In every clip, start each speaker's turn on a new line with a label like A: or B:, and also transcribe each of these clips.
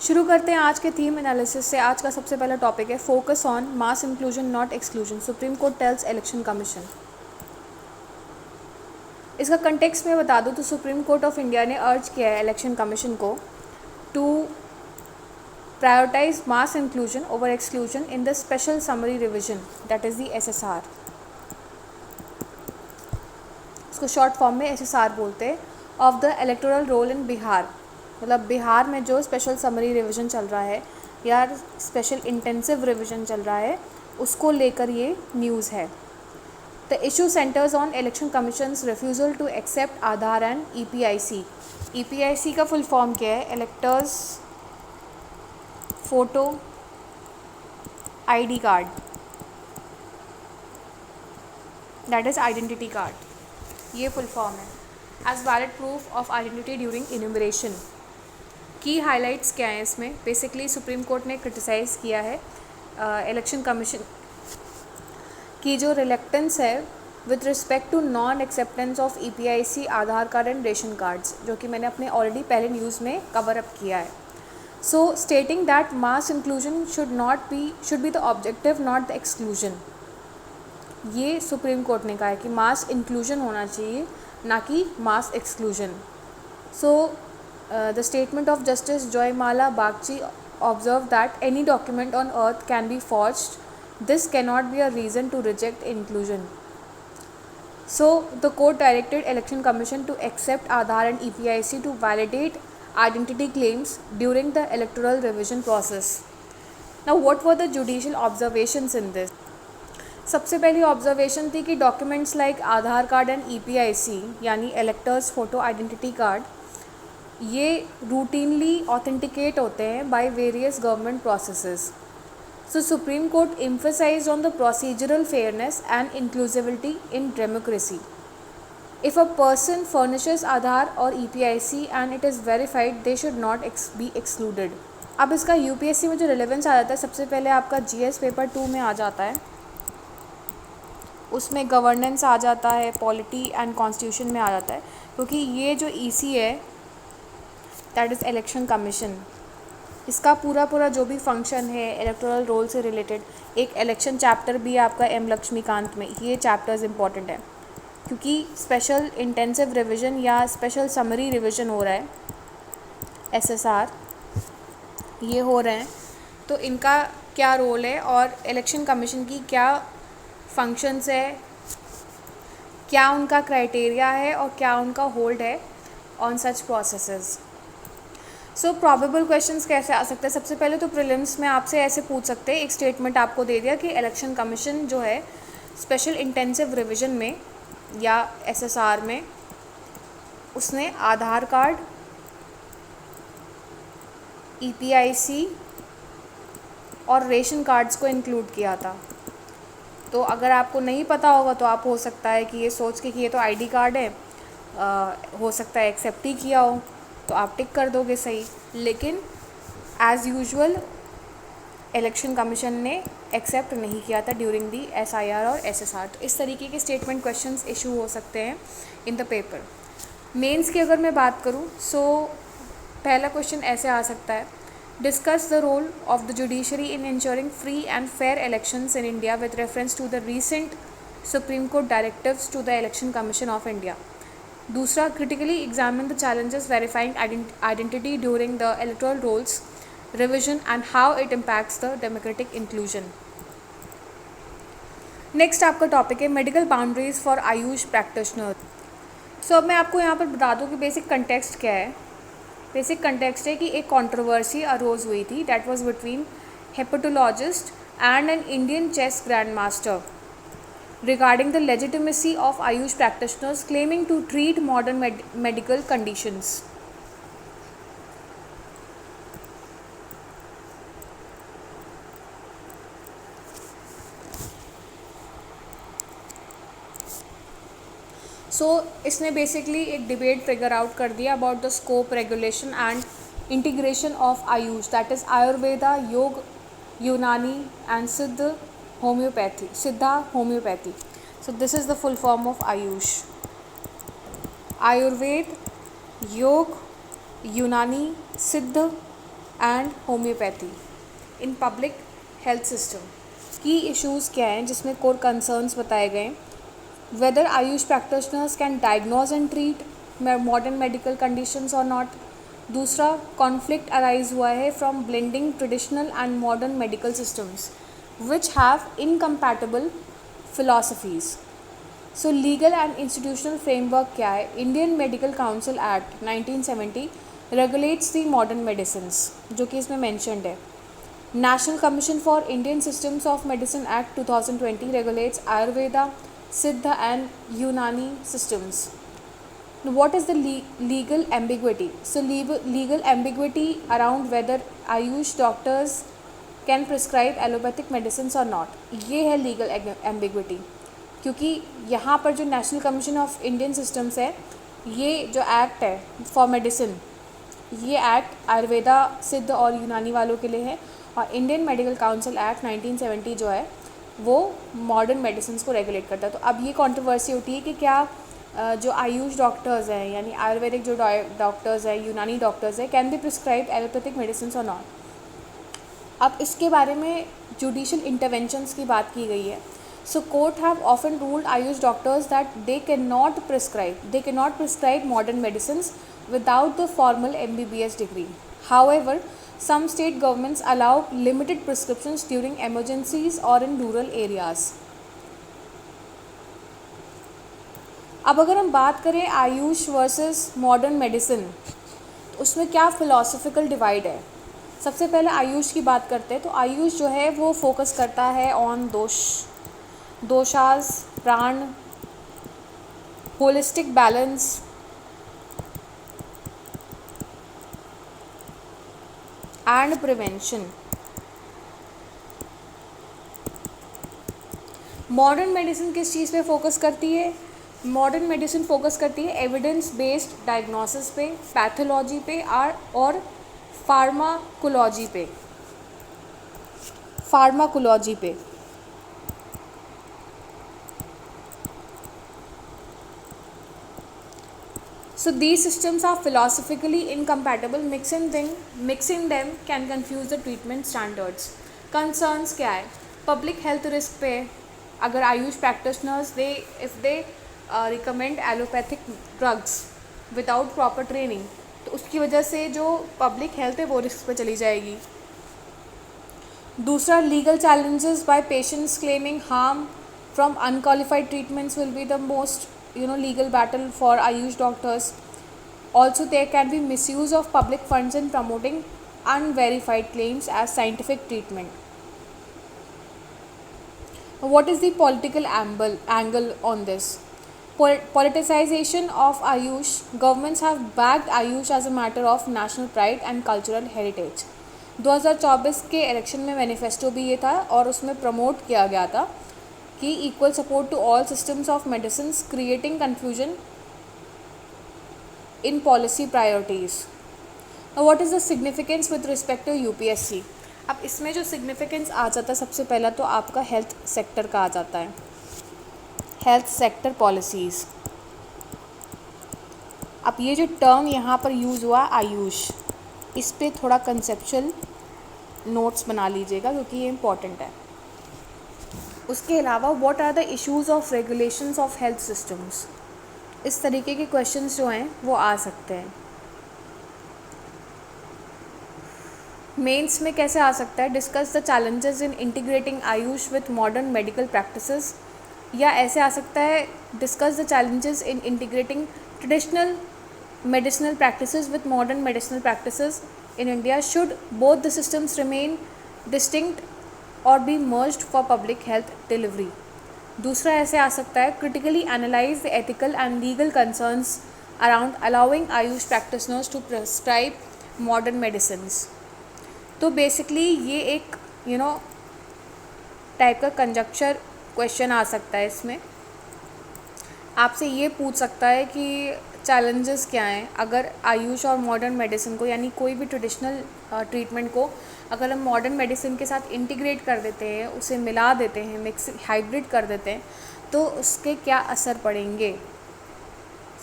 A: शुरू करते हैं आज के थीम एनालिसिस से। आज का सबसे पहला टॉपिक है focus on mass inclusion not exclusion, supreme court tells election commission. इसका कंटेक्स्ट में बता दूं तो सुप्रीम कोर्ट ऑफ इंडिया ने अर्ज किया है इलेक्शन कमीशन को to prioritise mass inclusion over exclusion in the special summary revision, that is the SSR। इसको शॉर्ट फॉर्म में SSR बोलते हैं, of the electoral roll in Bihar. मतलब बिहार में जो स्पेशल समरी रिवीजन चल रहा है या स्पेशल इंटेंसिव रिवीजन चल रहा है, उसको लेकर ये न्यूज़ है। The issue centres on election commission's refusal to accept Aadhaar and EPIC। EPIC का फुल फॉर्म क्या है? Electors photo ID card, that is identity card, ये फुल फॉर्म है। As valid proof of identity during enumeration. Key highlights क्या हैं इसमें? Basically supreme court ने criticise किया है इलेक्शन कमीशन की जो रिलेक्टेंस है with respect to non acceptance of EPIC, Aadhaar card and ration cards, जो कि मैंने अपने ऑलरेडी पहले न्यूज़ में कवर अप किया है। So stating that mass inclusion should be the objective not the exclusion. ये सुप्रीम कोर्ट ने कहा है कि मास इंक्लूजन होना चाहिए, ना कि mass exclusion. So the statement of Justice Joymala Bagchi observed that any document on earth can be forged. This cannot be a reason to reject inclusion. So the court directed Election Commission to accept Aadhaar and EPIC to validate identity claims during the electoral revision process. Now what were the judicial observations in this? सबसे पहली observation थी कि documents like Aadhaar card and EPIC यानी electors photo identity card, ये routinely authenticate होते हैं by various government processes. So supreme court emphasised on the procedural fairness and inclusivity in democracy. If a person furnishes Aadhaar or EPIC and it is verified, they should not be excluded. अब इसका UPSC में जो relevance आ जाता है, सबसे पहले आपका GS paper 2 में आ जाता है, उसमें गवर्नेंस आ जाता है, पॉलिटी एंड कॉन्स्टिट्यूशन में आ जाता है, क्योंकि ये जो EC है दैट इज़ इलेक्शन कमीशन, इसका पूरा जो भी फंक्शन है इलेक्टोरल रोल से रिलेटेड, एक इलेक्शन चैप्टर भी है आपका M लक्ष्मीकांत में। ये चैप्टर्स इंपॉर्टेंट है क्योंकि स्पेशल इंटेंसिव रिवीजन या स्पेशल समरी रिवीजन हो रहा है, SSR ये हो रहे हैं, तो इनका क्या रोल है और इलेक्शन कमीशन की क्या फंक्शंस है, क्या उनका क्राइटेरिया है और क्या उनका होल्ड है on such processes. So probable questions कैसे आ सकते हैं? सबसे पहले तो प्रीलिम्स में आपसे ऐसे पूछ सकते हैं, एक स्टेटमेंट आपको दे दिया कि इलेक्शन कमीशन जो है स्पेशल इंटेंसिव रिवीजन में या SSR में उसने आधार कार्ड, EPIC और रेशन कार्ड्स को इंक्लूड किया था। तो अगर आपको नहीं पता होगा तो आप हो सकता है कि ये सोच के कि ये तो ID कार्ड है, हो सकता है एक्सेप्ट ही किया हो, तो आप टिक कर दोगे सही। लेकिन एज़ यूजुअल इलेक्शन कमीशन ने एक्सेप्ट नहीं किया था ड्यूरिंग दी SIR और SSR। तो इस तरीके के स्टेटमेंट क्वेश्चंस इशू हो सकते हैं इन द पेपर। मेंस की अगर मैं बात करूं, सो पहला क्वेश्चन ऐसे आ सकता है, discuss the role of the judiciary in ensuring free and fair elections in India with reference to the recent supreme court directives to the election commission of India. दूसरा, critically examine the challenges verifying identity during the electoral rolls revision and how it impacts the democratic inclusion. Next आपका topic है medical boundaries for AYUSH practitioner. So अब मैं आपको यहाँ पर बता दूँ कि बेसिक कंटेक्स्ट क्या है। बेसिक कंटेक्स्ट है कि एक कंट्रोवर्सी अरोज हुई थी, that was between hepatologist and an Indian chess grand master regarding the legitimacy of Ayush practitioners claiming to treat modern medical conditions. So इसने बेसिकली एक डिबेट फिगर आउट कर दिया about the scope, regulation and integration of Ayush, that is Ayurveda, योग, यूनानी and सिद्ध homeopathy. So this is the full form of Ayush. Ayurveda, Yoga, Unani, Siddha and homeopathy in public health system. Key issues क्या हैं जिसमें core concerns बताए गए। Whether AYUSH practitioners can diagnose and treat modern medical conditions or not. दूसरा, conflict arise हुआ है from blending traditional and modern medical systems which have incompatible philosophies. So legal and institutional framework क्या है। Indian medical council act 1970 regulates the modern medicines, जो कि इसमें mentioned है। National commission for Indian systems of medicine act 2020 regulates Ayurveda, सिद्ध and यूनानी systems. What is the legal ambiguity? So legal ambiguity around whether Ayush doctors can prescribe allopathic medicines or not, ये है legal ambiguity। क्योंकि यहाँ पर जो national commission of Indian systems है, ये जो एक्ट है फॉर मेडिसिन, ये एक्ट आयुर्वेदा, सिद्ध और यूनानी वालों के लिए है। और इंडियन मेडिकल काउंसिल एक्ट 1970 जो है वो मॉडर्न मेडिसिन को रेगुलेट करता है। तो अब ये कंट्रोवर्सी होती है कि क्या जो आयुष डॉक्टर्स हैं यानी आयुर्वेदिक जो डॉक्टर्स हैं, यूनानी डॉक्टर्स हैं, can be prescribe allopathic medicine और नॉट। अब इसके बारे में जुडिशियल इंटरवेंशंस की बात की गई है। So court have often ruled AYUSH doctors that they cannot prescribe modern medicine without the formal MBBS degree. However, some state governments allow limited prescriptions during emergencies or in rural areas. अब अगर हम बात करें Ayush versus modern medicine, तो उसमें क्या philosophical divide है। सबसे पहले आयुष की बात करते हैं। तो आयुष जो है वो फोकस करता है ऑन दोषास, प्राण, holistic balance, and prevention. Modern medicine किस चीज़ पे फोकस करती है। मॉडर्न मेडिसिन फोकस करती है एविडेंस बेस्ड डायग्नोसिस पे, पैथोलॉजी पे और फार्माकोलॉजी पे। So these systems are philosophically incompatible. Mixing them can confuse the treatment standards. Concerns क्या है। Public health risk पे अगर Ayush practitioners if they recommend allopathic drugs without proper training, तो उसकी वजह से जो public health है वो रिस्क पे चली जाएगी। दूसरा, legal challenges by patients claiming harm from unqualified treatments will be the most legal battle for Ayush doctors. Also, there can be misuse of public funds in promoting unverified claims as scientific treatment. What is the political angle on this? Politicization of Ayush. Governments have backed Ayush as a matter of national pride and cultural heritage. 2024 के election में manifesto भी ये था और उसमें promote किया गया था कि equal support to all systems of medicines, creating confusion in policy priorities. Now, what is the significance with respect to UPSC? अब इसमें जो significance आ जाता है, सबसे पहला तो आपका health sector का आ जाता है, health sector policies। अब ये जो term यहाँ पर यूज़ हुआ आयुष, इस पे थोड़ा conceptual notes बना लीजिएगा क्योंकि ये important है। उसके अलावा what are the issues of regulations of health systems, इस तरीके के क्वेश्चंस जो हैं वो आ सकते हैं। मेंस में कैसे आ सकता है। Discuss the challenges in integrating AYUSH with modern medical practices, या ऐसे आ सकता है discuss the challenges in integrating traditional medicinal practices with modern medicinal practices in India, should both the systems remain distinct or be merged for public health delivery. दूसरा ऐसे आ सकता है critically analyse the ethical and legal concerns around allowing AYUSH practitioners to prescribe modern medicines. तो basically ये एक type का conjuncture question आ सकता है। इसमें आपसे ये पूछ सकता है कि चैलेंजेस क्या हैं अगर आयुष और मॉडर्न मेडिसिन को, यानी कोई भी ट्रेडिशनल ट्रीटमेंट को अगर हम मॉडर्न मेडिसिन के साथ इंटीग्रेट कर देते हैं, उसे मिला देते हैं, मिक्स हाइब्रिड कर देते हैं, तो उसके क्या असर पड़ेंगे।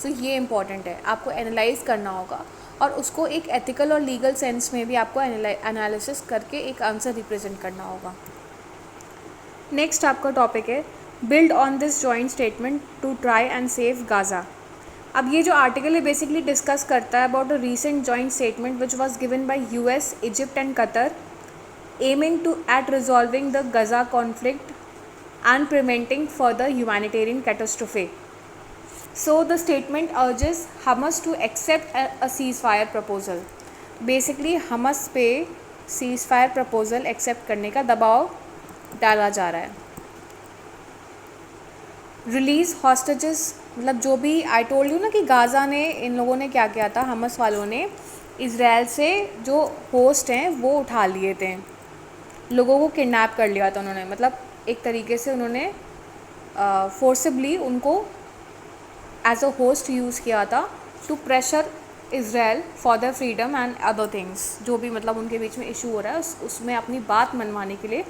A: सो ये इम्पॉर्टेंट है, आपको एनालाइज करना होगा। और उसको एक एथिकल और लीगल सेंस में भी आपको एनालिसिस करके एक आंसर रिप्रेजेंट करना होगा। नेक्स्ट आपका टॉपिक है build on this joint statement to try and save Gaza. अब ये जो आर्टिकल है बेसिकली डिस्कस करता है about a recent joint statement which was given by US, Egypt and Qatar aiming to at resolving the Gaza conflict and preventing further humanitarian catastrophe. So the statement urges Hamas to accept a ceasefire proposal. Basically Hamas पे ceasefire proposal accept करने का दबाव डाला जा रहा है। Release hostages, मतलब जो भी आई टोल्ड यू ना कि गाज़ा ने इन लोगों ने क्या किया था, हमस वालों ने इज़राइल से जो होस्ट हैं वो उठा लिए थे, लोगों को किडनैप कर लिया था उन्होंने, मतलब एक तरीके से उन्होंने फोर्सिबली उनको एज अ होस्ट यूज़ किया था to pressure Israel for the freedom and other things, जो भी मतलब उनके बीच में इशू हो रहा है उसमें अपनी बात मनवाने के लिए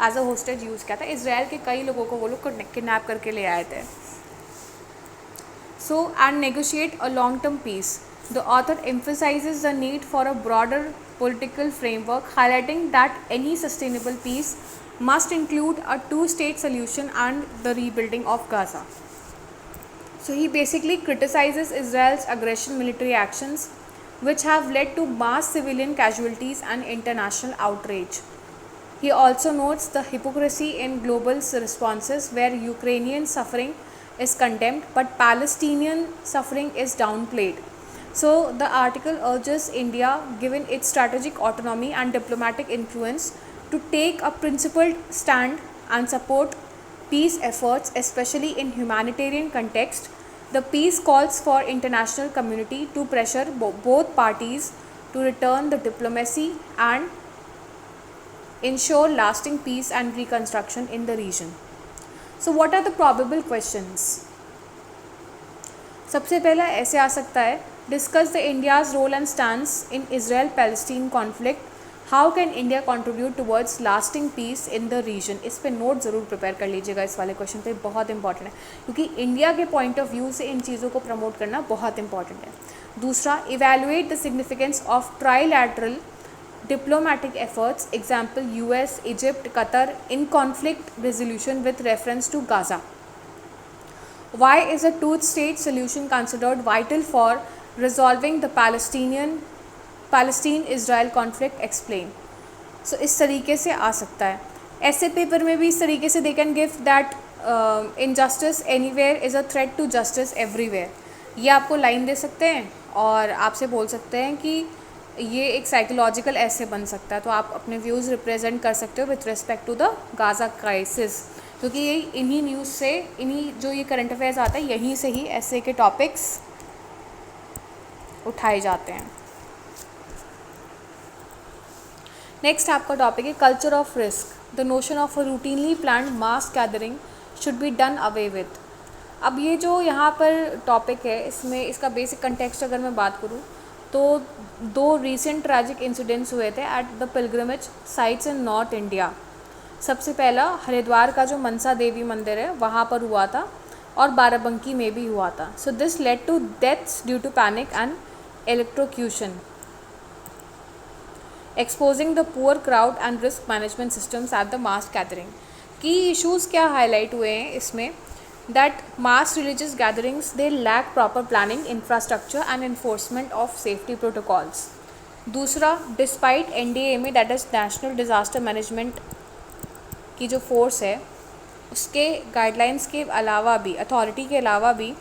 A: एज अ होस्टेज यूज़ किया था। इज़राइल के कई लोगों को वो लोग किडनैप करके ले आए थे। So and negotiate a long term peace. The author emphasizes the need for a broader political framework, highlighting that any sustainable peace must include a two-state solution and the rebuilding of Gaza. So he basically criticizes Israel's aggression military actions, which have led to mass civilian casualties and international outrage. He also notes the hypocrisy in global responses where Ukrainian suffering is condemned but Palestinian suffering is downplayed. So the article urges India, given its strategic autonomy and diplomatic influence, to take a principled stand and support peace efforts, especially in humanitarian context. The peace calls for international community to pressure both parties to return the diplomacy and ensure lasting peace and reconstruction in the region. So what are the probable questions? सबसे पहला ऐसे आ सकता है, discuss the India's role and stance in Israel-Palestine conflict. How can India contribute towards lasting peace in the region? इस पे note ज़रूर prepare कर लीजिएगा, इस वाले क्वेश्चन पे बहुत इंपॉर्टेंट है क्योंकि इंडिया के पॉइंट ऑफ व्यू से इन चीज़ों को प्रमोट करना बहुत इंपॉर्टेंट है। दूसरा, evaluate the significance of trilateral diplomatic efforts, example US, Egypt, Qatar, in conflict resolution with reference to Gaza. Why is a two-state solution considered vital for resolving the Palestine-Israel conflict? Explain. So इस तरीके से आ सकता है। ऐसे paper में भी इस तरीके से they can give that injustice anywhere is a threat to justice everywhere. ये आपको लाइन दे सकते हैं और आपसे बोल सकते हैं कि ये एक साइकोलॉजिकल ऐसे बन सकता है, तो आप अपने व्यूज़ रिप्रेजेंट कर सकते हो with respect to the Gaza crisis, क्योंकि ये इन्हीं न्यूज़ से, इन्हीं जो ये करंट अफेयर्स आता है यहीं से ही ऐसे के टॉपिक्स उठाए जाते हैं। नेक्स्ट आपका टॉपिक है culture of risk. The notion of a routinely planned mass gathering should be done away with. अब ये जो यहाँ पर टॉपिक है इसमें इसका बेसिक कंटेक्स्ट अगर मैं बात करूँ तो दो रीसेंट ट्रैजिक इंसिडेंट्स हुए थे at the pilgrimage sites in north India. सबसे पहला हरिद्वार का जो मनसा देवी मंदिर है वहाँ पर हुआ था और बाराबंकी में भी हुआ था। So this led to deaths due to panic and electrocution, exposing the poor crowd and risk management systems at the mass gathering. Key issues क्या हाईलाइट हुए हैं इसमें? that mass religious gatherings they lack proper planning, infrastructure and enforcement of safety protocols. दूसरा, despite NDMA that is National Disaster Management की जो force है उसके guidelines के अलावा भी, अथॉरिटी के अलावा भी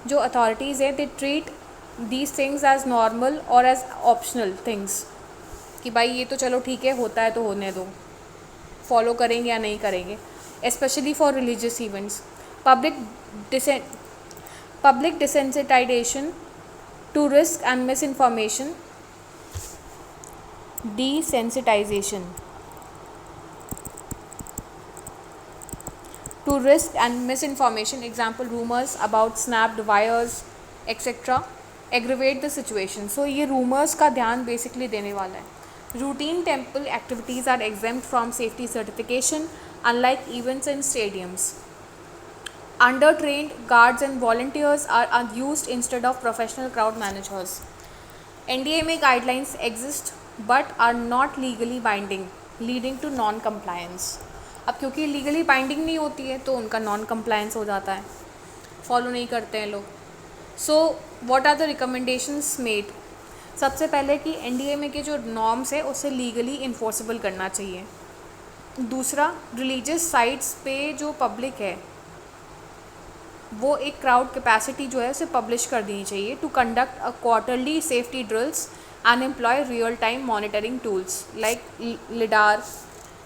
A: जो अथॉरिटीज़ हैं they treat these things as normal और एज ऑप्शनल थिंग्स कि भाई ये तो चलो ठीक है, होता है तो होने दो, फॉलो करेंगे या नहीं करेंगे, specially for religious events. Public desensitization to risk and misinformation. Desensitization to risk and misinformation, example rumors about snapped wires etc. aggravate the situation. So ये rumors का ध्यान basically देने वाला है। Routine temple activities are exempt from safety certification unlike events in stadiums. Undertrained guards and volunteers are used instead of professional crowd managers. NDMA guidelines exist but are not legally binding, leading to non compliance. अब क्योंकि legally binding नहीं होती है तो उनका non compliance हो जाता है, फॉलो नहीं करते हैं लोग. So what are the recommendations made? सबसे पहले कि NDMA के जो नॉर्म्स है उसे लीगली इन्फोर्सेबल करना चाहिए. दूसरा, रिलीजियस साइट्स पे जो पब्लिक है वो एक क्राउड कैपेसिटी जो है उसे पब्लिश कर देनी चाहिए to conduct a quarterly safety drills and employ real time monitoring tools like lidar,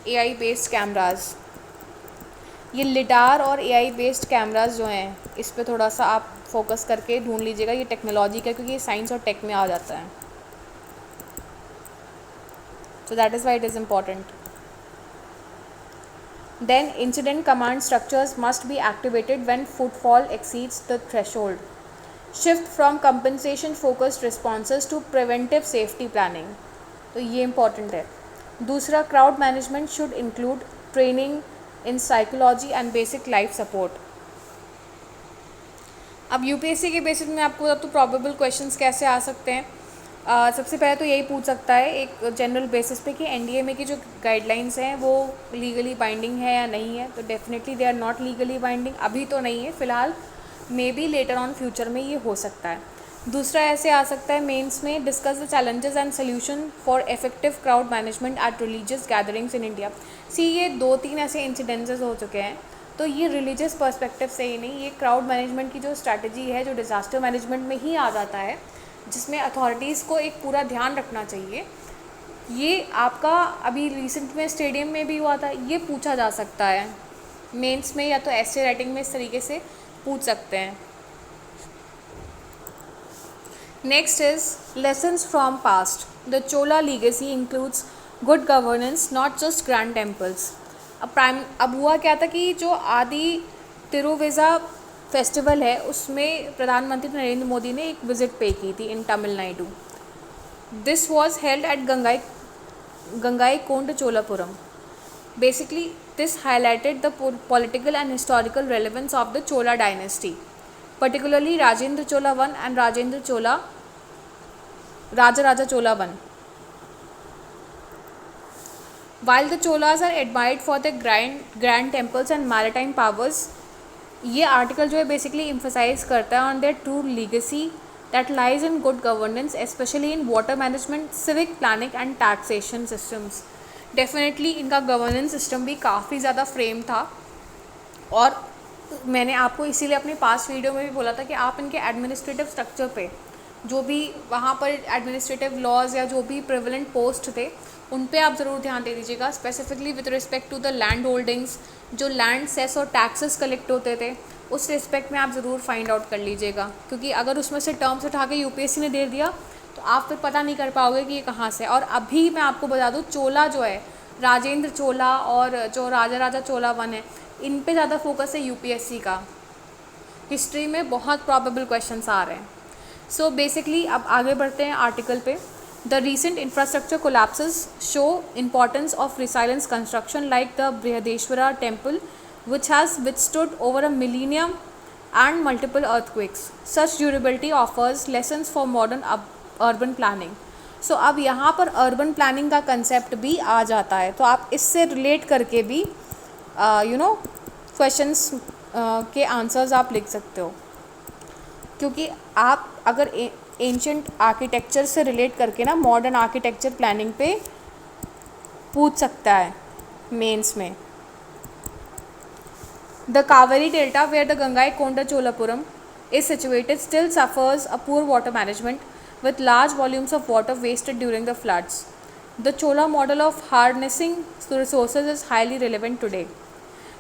A: AI based cameras. ये लिडार और AI बेस्ड कैमराज जो हैं इस पे थोड़ा सा आप फोकस करके ढूंढ लीजिएगा. ये टेक्नोलॉजी का, क्योंकि ये साइंस और टेक में आ जाता है. So that is why it is important. Then incident command structures must be activated when footfall exceeds the threshold. Shift from compensation focused responses to preventive safety planning. तो ये important है. दूसरा, crowd management should include training in psychology and basic life support. अब UPSC के basis में आपको बता तो probable questions कैसे आ सकते हैं. सबसे पहले तो यही पूछ सकता है एक जनरल बेसिस पे कि NDMA की जो गाइडलाइंस हैं वो लीगली बाइंडिंग है या नहीं है. तो definitely they are not legally binding. अभी तो नहीं है फ़िलहाल, maybe later on future में ये हो सकता है. दूसरा ऐसे आ सकता है मेंस में, discuss the challenges and solution for effective crowd management eight religious gatherings in India. ये 2-3 ऐसे इंसिडेंसेस हो चुके हैं. तो ये रिलीजियस पर्सपेक्टिव से ही नहीं, ये क्राउड मैनेजमेंट की जो स्ट्रैटेजी है जो डिज़ास्टर मैनेजमेंट में ही आ जाता है, जिसमें अथॉरिटीज़ को एक पूरा ध्यान रखना चाहिए. ये आपका अभी रिसेंट में स्टेडियम में भी हुआ था. ये पूछा जा सकता है मेंस में, या तो ऐसे राइटिंग में इस तरीके से पूछ सकते हैं. Next is lessons from past. The Chola legacy includes good governance, not just grand temples. अब हुआ क्या था कि जो आदि तिरुविजा फेस्टिवल है उसमें प्रधानमंत्री नरेंद्र मोदी ने एक विज़िट पे की थी in Tamil Nadu. This was held at Gangaikonda Cholapuram. Basically this highlighted the political and historical relevance of the Chola dynasty, particularly Rajendra Chola I and Rajaraja Chola I. While the Cholas are admired for their grand temples and maritime powers, ये article जो है basically emphasise करता है on their true legacy that lies in good governance, specially in water management, civic planning and taxation systems. Definitely इनका governance system भी काफ़ी ज़्यादा frame था. और मैंने आपको इसीलिए अपने पास वीडियो में भी बोला था कि आप इनके एडमिनिस्ट्रेटिव स्ट्रक्चर पे जो भी वहाँ पर एडमिनिस्ट्रेटिव लॉज या जो भी प्रिवेलेंट पोस्ट थे उन पे आप ज़रूर ध्यान दे दीजिएगा. Specifically with respect to the land holdings, जो लैंड सेस और टैक्सेस कलेक्ट होते थे उस रिस्पेक्ट में आप ज़रूर फाइंड आउट कर लीजिएगा. क्योंकि अगर उसमें से टर्म्स उठा के UPSC ने दे दिया तो आप फिर पता नहीं कर पाओगे कि ये कहाँ से. और अभी मैं आपको बता दूँ, चोला जो है, राजेंद्र चोला और जो राजा चोला I है, इन पे ज़्यादा फोकस है UPSC का. हिस्ट्री में बहुत प्रॉबेबल क्वेश्चंस आ रहे हैं. सो बेसिकली अब आगे बढ़ते हैं आर्टिकल पे. The recent infrastructure collapses show importance of resilience construction like the Brihadeeswara temple which has withstood over a millennium and multiple earthquakes. Such durability offers lessons for modern urban planning. So अब यहाँ पर urban planning का concept भी आ जाता है. तो आप इससे रिलेट करके भी क्वेश्चंस के आंसर्स आप लिख सकते हो. क्योंकि आप अगर एंशियंट आर्किटेक्चर से रिलेट करके ना मॉडर्न आर्किटेक्चर प्लानिंग पे पूछ सकता है मेंस में. The Kaveri Delta, where the Gangaikonda Cholapuram is situated, still suffers a poor water management with large volumes of water wasted during the floods. The Chola model of harnessing resources is highly relevant today.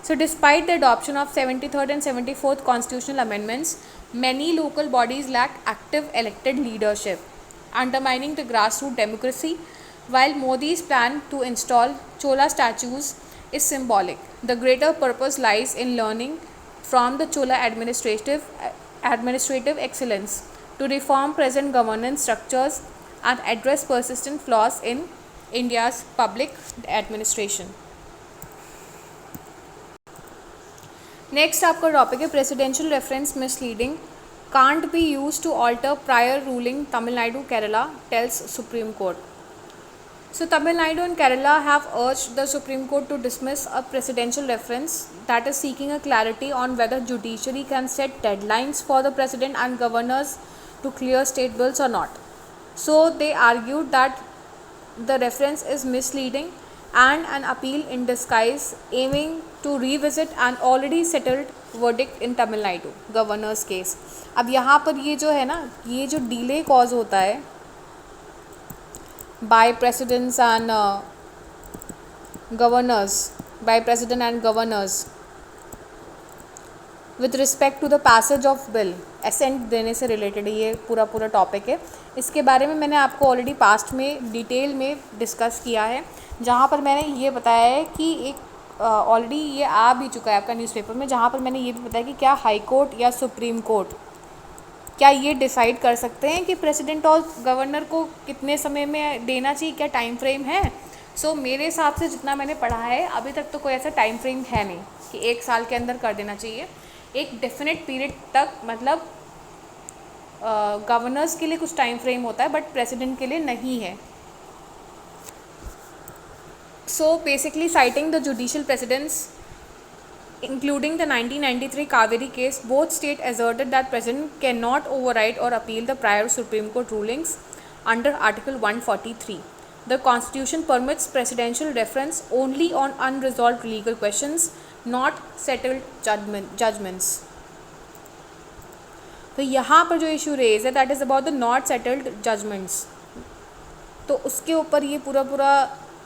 A: So despite the adoption of 73rd and 74th constitutional amendments, many local bodies lack active elected leadership, undermining the grassroots democracy. While Modi's plan to install Chola statues is symbolic, the greater purpose lies in learning from the Chola administrative excellence to reform present governance structures and address persistent flaws in India's public administration. Next आपका topic है presidential reference misleading can't be used to alter prior ruling Tamil Nadu, Kerala, tells Supreme Court. So Tamil Nadu and Kerala have urged the Supreme Court to dismiss a presidential reference that is seeking a clarity on whether judiciary can set deadlines for the president and governors to clear state bills or not. So they argued that the reference is misleading and an appeal in disguise aiming to revisit an already settled verdict in Tamil Nadu governor's case. अब यहाँ पर ये जो है ना, ये जो delay cause होता है by presidents and governors, by president and governors with respect to the passage of bill, assent देने से रिलेटेड ये पूरा टॉपिक है. इसके बारे में मैंने आपको ऑलरेडी पास्ट में डिटेल में डिस्कस किया है, जहाँ पर मैंने ये बताया है कि एक ऑलरेडी ये आ भी चुका है आपका न्यूज़पेपर में, जहाँ पर मैंने ये भी बताया कि क्या हाई कोर्ट या सुप्रीम कोर्ट क्या ये डिसाइड कर सकते हैं कि प्रेसिडेंट और गवर्नर को कितने समय में देना चाहिए, क्या टाइम फ्रेम है. सो मेरे हिसाब से जितना मैंने पढ़ा है अभी तक तो कोई ऐसा टाइम फ्रेम है नहीं कि 1 साल के अंदर कर देना चाहिए. एक डेफिनेट पीरियड तक, मतलब गवर्नर्स के लिए कुछ टाइम फ्रेम होता है बट प्रेसिडेंट के लिए नहीं है. So basically citing the judicial precedents including the 1993 Kaveri case, both states asserted that president cannot override or appeal the prior Supreme Court rulings under Article 143. The Constitution permits presidential reference only on unresolved legal questions, not settled judgments. तो यहाँ पर जो issue raise है that is about the not settled judgments. तो उसके ऊपर ये पूरा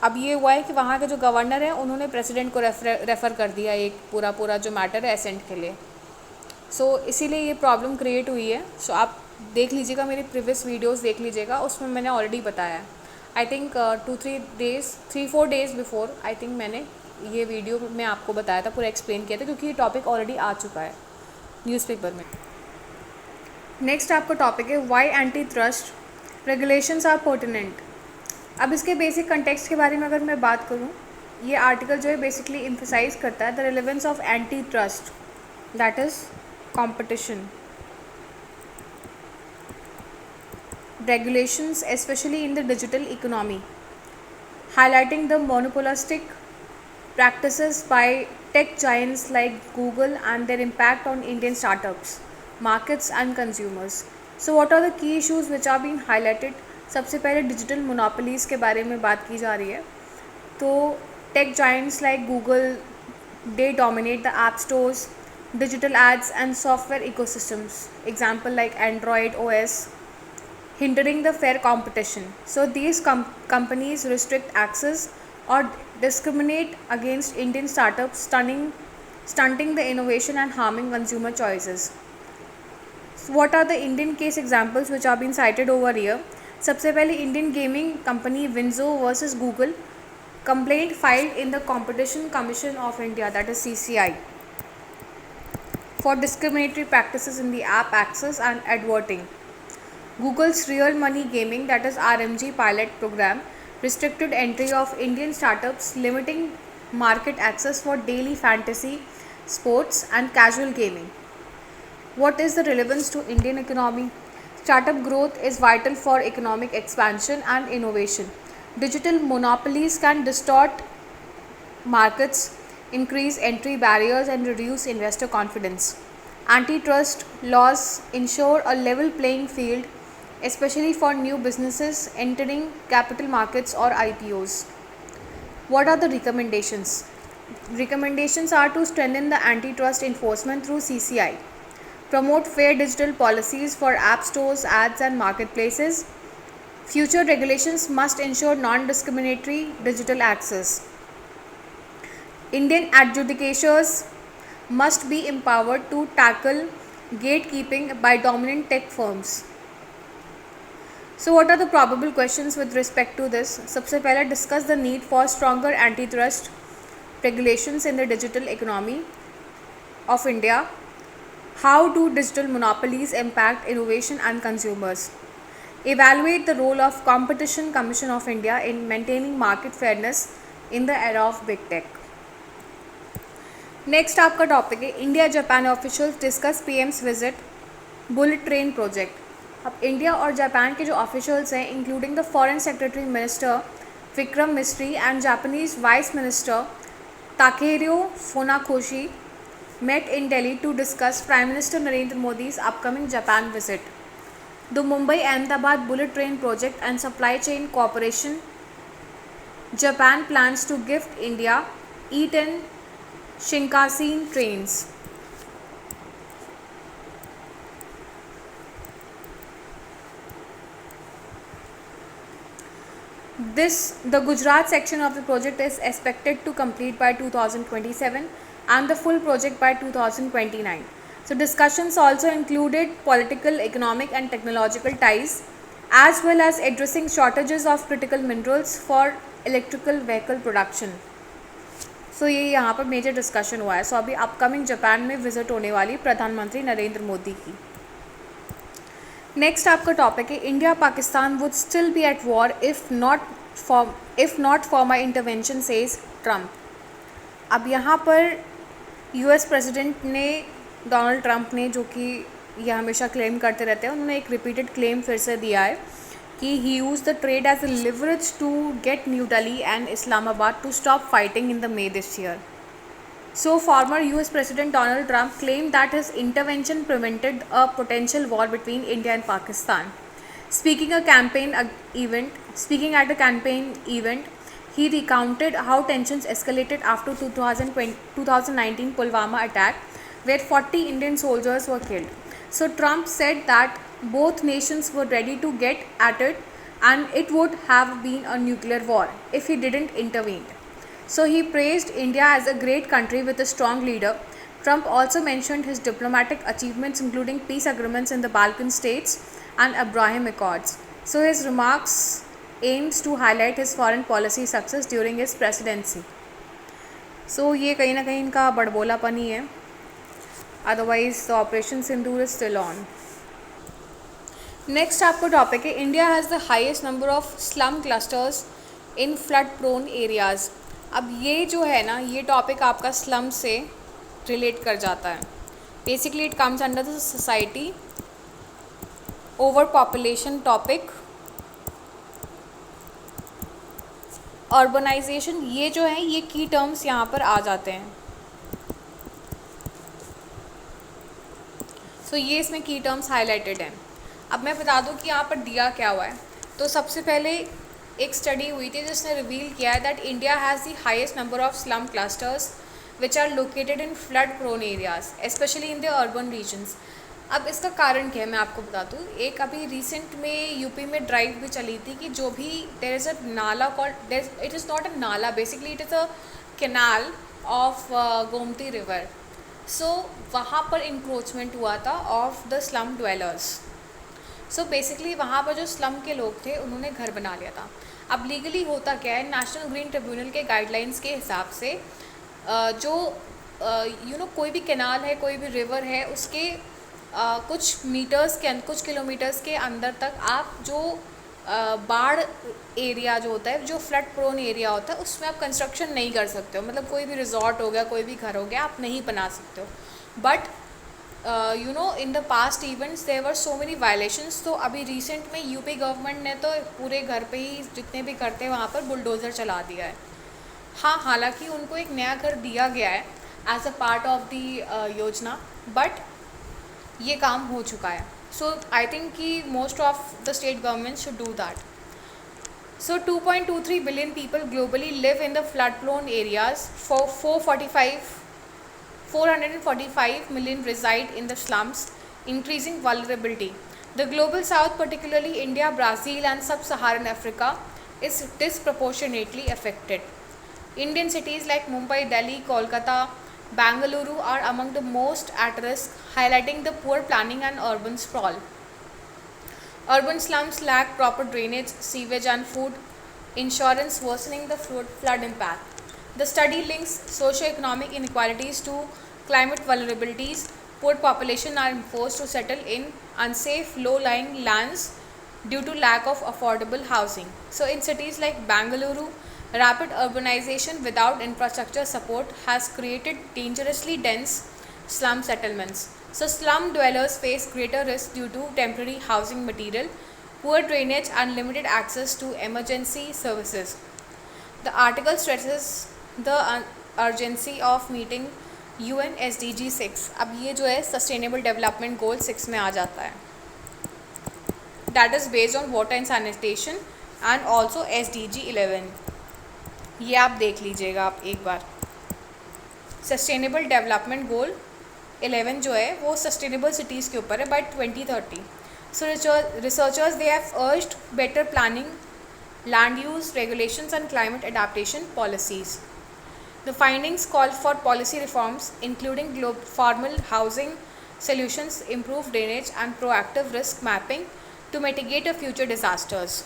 A: अब ये हुआ है कि वहाँ के जो गवर्नर हैं उन्होंने प्रेसिडेंट को रेफ़र कर दिया एक पूरा जो मैटर है एसेंट के लिए. सो इसीलिए ये प्रॉब्लम क्रिएट हुई है. सो आप देख लीजिएगा, मेरे प्रीवियस वीडियोस देख लीजिएगा, उसमें मैंने ऑलरेडी बताया है. I think 3-4 days before I think मैंने ये वीडियो में आपको बताया था, पूरा एक्सप्लेन किया था, क्योंकि ये टॉपिक ऑलरेडी आ चुका है न्यूज़पेपर में. नेक्स्ट आपका टॉपिक है why anti trust regulations are pertinent. अब इसके बेसिक कंटेक्स्ट के बारे में अगर मैं बात करूं, ये आर्टिकल जो है बेसिकली एम्फसाइज करता है the relevance of anti trust, that is competition regulations, especially in the digital economy, highlighting the monopolistic practices by tech giants like Google and their impact on Indian startups, markets and consumers. So what are the key issues which are being highlighted? सबसे पहले digital मोनोपोलीज़ के बारे में बात की जा रही है. तो tech giants like Google, they dominate the app stores, digital ads and software ecosystems, example like Android OS, hindering the fair competition. So these companies restrict access or discriminate against Indian startups, stunting the innovation and harming consumer choices. So what are the Indian case examples which are being cited over here? सबसे पहले Indian gaming company WinZO versus Google, complaint filed in the competition commission of India, that is CCI, for discriminatory practices in the app access and advertising. Google's real money gaming, that is RMG pilot program, restricted entry of Indian startups, limiting market access for daily fantasy sports and casual gaming. What is the relevance to Indian economy? Startup growth is vital for economic expansion and innovation. Digital monopolies can distort markets, increase entry barriers and reduce investor confidence. Antitrust laws ensure a level playing field, especially for new businesses entering capital markets or IPOs. What are the recommendations? Recommendations are to strengthen the antitrust enforcement through CCI, promote fair digital policies for app stores, ads and marketplaces. Future regulations must ensure non-discriminatory digital access. Indian adjudicators must be empowered to tackle gatekeeping by dominant tech firms. So what are the probable questions with respect to this? सबसे पहले discuss the need for stronger antitrust regulations in the digital economy of India. How do digital monopolies impact innovation and consumers? Evaluate the role of Competition Commission of India in maintaining market fairness in the era of big tech. Next आपका topic है India Japan officials discuss PM's visit bullet train project. अब India और Japan के जो officials हैं, including the foreign secretary minister Vikram Misri and Japanese vice minister Takehiro Funakoshi, met in Delhi to discuss Prime Minister Narendra Modi's upcoming Japan visit. The Mumbai-Ahmedabad bullet train project and supply chain cooperation. Japan plans to gift India E10 Shinkansen trains. The Gujarat section of the project is expected to complete by 2027 and the full project by 2029. So discussions also included political, economic and technological ties, as well as addressing shortages of critical minerals for electrical vehicle production. सो ये यहाँ पर major discussion हुआ है. सो अभी upcoming Japan में visit होने वाली प्रधानमंत्री नरेंद्र मोदी की. नेक्स्ट आपका टॉपिक है India Pakistan would still be at war if not for my intervention says Trump. अब यहाँ पर यूएस प्रेसिडेंट ने, डोनाल्ड ट्रंप ने, जो कि यह हमेशा क्लेम करते रहते हैं, उन्होंने एक रिपीटेड क्लेम फिर से दिया है कि he use the trade as a leverage to get New Delhi and Islamabad to stop fighting in the May this year. So former US President Donald Trump claimed that his intervention prevented a potential war between India and Pakistan. Speaking at a campaign event, he recounted how tensions escalated after 2019 Pulwama attack, where 40 Indian soldiers were killed. So Trump said that both nations were ready to get at it, and it would have been a nuclear war if he didn't intervene. So he praised India as a great country with a strong leader. Trump also mentioned his diplomatic achievements, including peace agreements in the Balkan states and Abraham Accords. So his remarks aims to highlight his foreign policy success during his presidency. So ये कहीं ना कहीं इनका बड़बोलापन ही है. Otherwise the Operation Sindoor is still on. Next आपको topic है India has the highest number of slum clusters in flood prone areas. अब ये जो है ना, ये टॉपिक आपका स्लम से रिलेट कर जाता है. Basically it comes under the society over population topic, urbanisation. ये जो है ये की टर्म्स यहाँ पर आ जाते हैं. सो ये इसमें की टर्म्स हाईलाइटेड हैं. अब मैं बता दूँ कि यहाँ पर दिया क्या हुआ है. तो सबसे पहले एक स्टडी हुई थी जिसने रिवील किया है that India has the highest number of slum clusters which are located in flood prone areas, specially in the urban regions. अब इसका कारण क्या है मैं आपको बता दूँ. एक अभी रिसेंट में यूपी में ड्राइव भी चली थी कि जो भी there is a nala called, it is not a nala, basically it is a canal of Gomti river. So वहाँ पर इंक्रोचमेंट हुआ था of the slum dwellers. So basically वहाँ पर जो स्लम के लोग थे उन्होंने घर बना लिया था. अब लीगली होता क्या है, नेशनल ग्रीन ट्रिब्यूनल के गाइडलाइंस के हिसाब से जो कोई भी कैनाल है, कोई भी रिवर है, उसके कुछ किलोमीटर्स के अंदर तक आप जो बाढ़ एरिया जो होता है, जो फ्लड प्रोन एरिया होता है, उसमें आप कंस्ट्रक्शन नहीं कर सकते हो. मतलब कोई भी रिजॉर्ट हो गया, कोई भी घर हो गया, आप नहीं बना सकते हो. But in the past events there were so many violations. तो अभी रिसेंट में यूपी गवर्नमेंट ने तो पूरे घर पे ही जितने भी करते हैं वहाँ पर बुलडोज़र चला दिया है. हाँ, हालांकि उनको एक नया घर दिया गया है as a part of the yojana, but ये काम हो चुका है. सो आई थिंक कि most of the state government should do that. So 2.23 billion people globally live in the flood-prone areas. 445 million reside in the slums, increasing vulnerability. The global south, particularly India, Brazil and sub-Saharan Africa, is disproportionately affected. Indian cities like Mumbai, Delhi, Kolkata, Bangalore are among the most at risk, highlighting the poor planning and urban sprawl. Urban slums lack proper drainage, sewage and food insurance, worsening the flood impact. The study links socio-economic inequalities to climate vulnerabilities. Poor population are forced to settle in unsafe low-lying lands due to lack of affordable housing. So in cities like Bangalore, rapid urbanization without infrastructure support has created dangerously dense slum settlements. So slum dwellers face greater risk due to temporary housing material, poor drainage and limited access to emergency services. The article stresses the urgency of meeting UN SDG 6. अब ये जो है Sustainable Development Goal 6 में आ जाता है. That is based on water and sanitation and also SDG 11. ये आप देख लीजिएगा आप एक बार. Sustainable Development Goal 11 जो है वो सस्टेनेबल सिटीज़ के ऊपर है by 2030. So researchers they have urged better planning, land use regulations and climate adaptation policies. The findings call for policy reforms including formal housing solutions, improved drainage and proactive risk mapping to mitigate future disasters.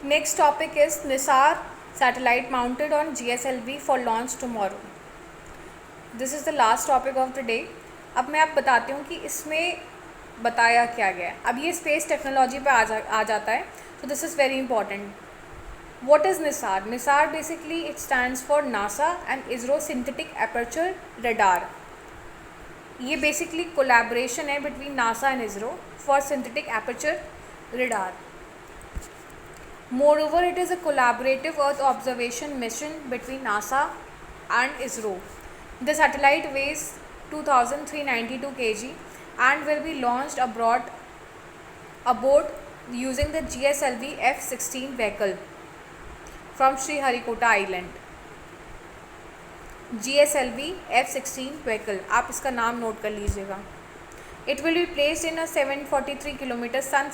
A: Next topic is NISAR satellite mounted on GSLV for launch tomorrow. This is the last topic of the day. अब मैं आप बताती हूँ कि इसमें बताया क्या गया है. अब ये स्पेस टेक्नोलॉजी पे आ जाता है. So this is very important. What is NISAR? NISAR basically it stands for NASA and ISRO Synthetic Aperture Radar. ये basically collaboration है between NASA and ISRO for Synthetic Aperture Radar. Moreover, it is a collaborative Earth observation mission between NASA and ISRO. The satellite weighs 2,392 kg and will be launched aboard using the GSLV F-16 vehicle from Sriharikota Island. GSLV F-16 vehicle, आप इसका नाम note कर लीजिएगा. It will be placed in a 743 km sun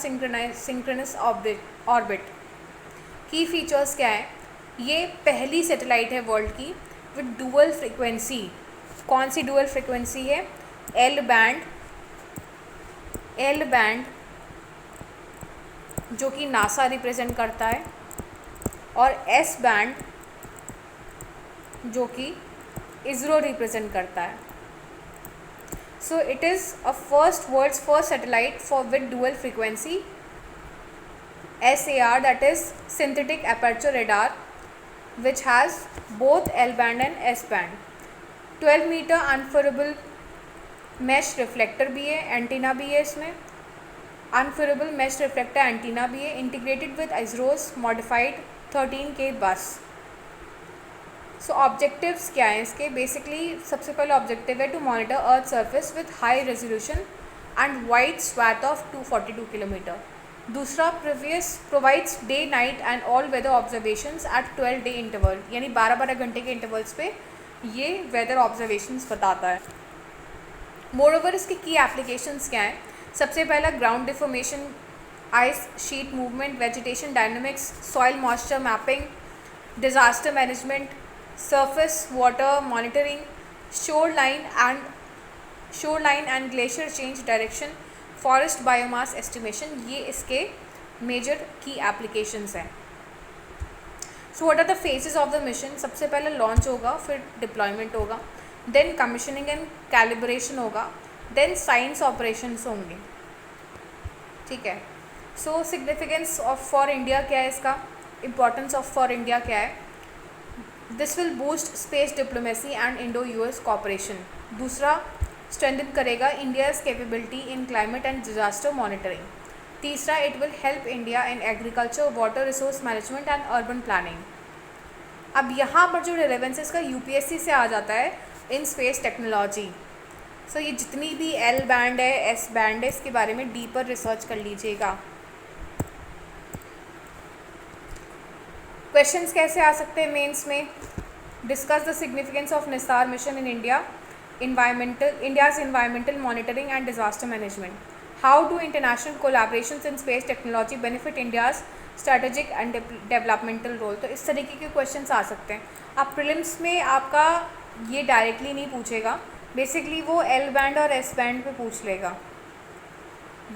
A: synchronous orbit. की features क्या है? ये पहली सैटेलाइट है वर्ल्ड की विद डुअल फ्रिक्वेंसी. कौन सी डुअल फ्रिक्वेंसी है? एल बैंड जो कि नासा रिप्रेजेंट करता है और एस बैंड जो कि इसरो रिप्रेजेंट करता है. So it is a world's first satellite for with dual frequency SAR, that is synthetic aperture radar, which has both L band and S band. 12 meter unfurlable mesh reflector भी है, antenna भी है इसमें. unfurlable mesh reflector antenna भी है, integrated with ISRO's modified 13K bus. So objectives क्या हैं इसके? Basically सबसे पहले objective है to monitor Earth surface with high resolution and wide swath of 242 km. दूसरा provides day night and all weather observations at 12 day interval, यानी 12 घंटे के इंटरवल्स पे ये वेदर ऑब्जर्वेशंस बताता है. मोरओवर इसके की एप्लीकेशंस क्या हैं? सबसे पहला ground deformation, ice sheet movement, vegetation dynamics, soil moisture mapping, disaster management, surface water monitoring, shoreline and glacier change direction, forest biomass estimation. ये इसके मेजर की एप्लीकेशंस हैं. So what are the phases of the mission? सबसे पहले launch होगा, फिर deployment होगा, then commissioning and calibration होगा, then science operations होंगे. ठीक है. So significance of for India क्या है इसका? इम्पोर्टेंस ऑफ फॉर इंडिया क्या है? This will boost space diplomacy and Indo US cooperation. दूसरा, स्ट्रेंथन करेगा India's capability in climate and disaster monitoring. तीसरा, it will help India in agriculture, water resource management and urban planning. अब यहाँ पर जो relevance इसका UPSC से आ जाता है इन स्पेस टेक्नोलॉजी. सो ये जितनी भी L बैंड है, S बैंड है, इसके बारे में डीपर रिसर्च कर लीजिएगा. क्वेश्चंस कैसे आ सकते हैं मेंस में? Discuss the significance of Nisar mission in India, India's environmental monitoring and disaster management. How do international collaborations in space technology benefit India's strategic and developmental role? तो इस तरीके के क्वेश्चंस आ सकते हैं. आप प्रीलिम्स में आपका ये डायरेक्टली नहीं पूछेगा, बेसिकली वो L बैंड और S बैंड पे पूछ लेगा.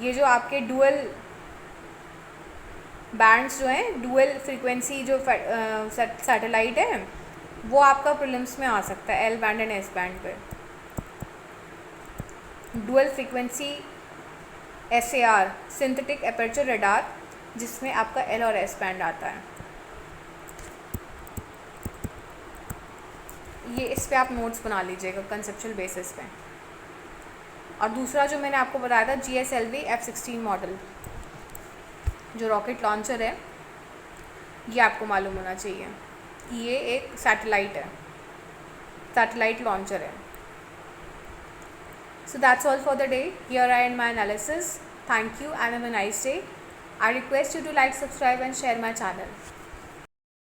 A: ये जो आपके डुअल बैंड्स जो हैं, डुअल फ्रीक्वेंसी जो सैटेलाइट है, वो आपका प्रीलिम्स में आ सकता है L band and S band पे. Dual frequency SAR synthetic aperture radar, जिसमें आपका L और S बैंड आता है. ये इस पे आप नोट्स बना लीजिएगा कंसेप्चुअल बेसिस पे। और दूसरा जो मैंने आपको बताया था GSLV F-16 मॉडल जो रॉकेट लॉन्चर है, ये आपको मालूम होना चाहिए। ये एक सैटेलाइट है, सैटेलाइट लॉन्चर है। So that's all for the day. Here I end my analysis. Thank you and have a nice day. I request you to like, subscribe and share my channel.